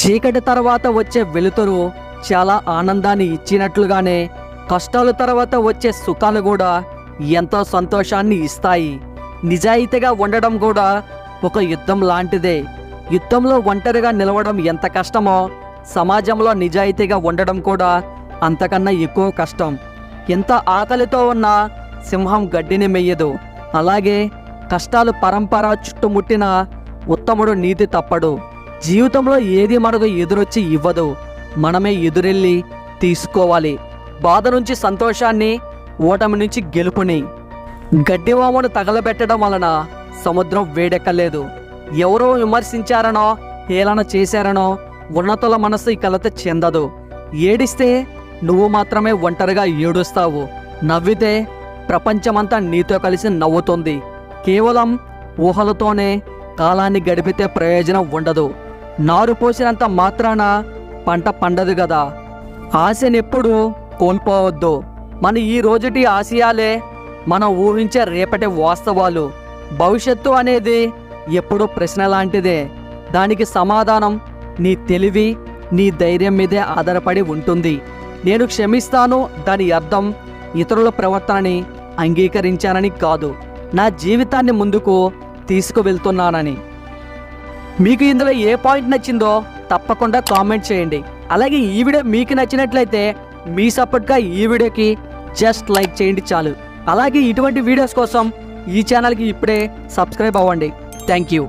చీకటి తర్వాత వచ్చే వెలుతురు చాలా ఆనందాన్ని ఇచ్చినట్లుగానే కష్టాల తర్వాత వచ్చే సుఖాలు కూడా ఎంతో సంతోషాన్ని ఇస్తాయి. నిజాయితీగా ఉండడం కూడా ఒక యుద్ధం లాంటిదే. యుద్ధంలో ఒంటరిగా నిలవడం ఎంత కష్టమో సమాజంలో నిజాయితీగా ఉండడం కూడా అంతకన్నా ఎక్కువ కష్టం. ఎంత ఆకలితో ఉన్న సింహం గడ్డిని మెయ్యదు. అలాగే కష్టాలు పరంపర చుట్టుముట్టిన ఉత్తముడు నీతి తప్పడు. జీవితంలో ఏది మనకు ఎదురొచ్చి ఇవ్వదు, మనమే ఎదురెళ్ళి తీసుకోవాలి. బాధ నుంచి సంతోషాన్ని, ఓటమి నుంచి గెలుపుని. గడ్డివామును తగలబెట్టడం వలన సముద్రం వేడెక్కలేదు. ఎవరో విమర్శించారనో హేళన చేశారనో ఉన్నతుల మనసు ఈ కలత చెందదు. ఏడిస్తే నువ్వు మాత్రమే ఒంటరిగా ఏడుస్తావు. నవ్వితే ప్రపంచమంతా నీతో కలిసి నవ్వుతుంది. కేవలం ఊహలతోనే కాలాన్ని గడిపితే ప్రయోజనం ఉండదు. నారు పోసినంత మాత్రాన పంట పండదు కదా. ఆశనెప్పుడు కోల్పోవద్దు. మన ఈ రోజుటి ఆశయాలే మనం ఊహించే రేపటి వాస్తవాలు. భవిష్యత్తు అనేది ఎప్పుడూ ప్రశ్న లాంటిదే. దానికి సమాధానం నీ తెలివి, నీ ధైర్యం మీదే ఆధారపడి ఉంటుంది. నేను క్షమిస్తాను దాని అర్థం ఇతరుల ప్రవర్తనని అంగీకరించానని కాదు, నా జీవితాన్ని ముందుకు తీసుకువెళ్తున్నానని. మీకు ఇందులో ఏ పాయింట్ నచ్చిందో తప్పకుండా కామెంట్ చేయండి. అలాగే ఈ వీడియో మీకు నచ్చినట్లయితే మీ సపోర్ట్గా ఈ వీడియోకి జస్ట్ లైక్ చేయండి చాలు. అలాగే ఇటువంటి వీడియోస్ కోసం ఈ ఛానల్కి ఇప్పుడే సబ్స్క్రైబ్ అవ్వండి. Thank you.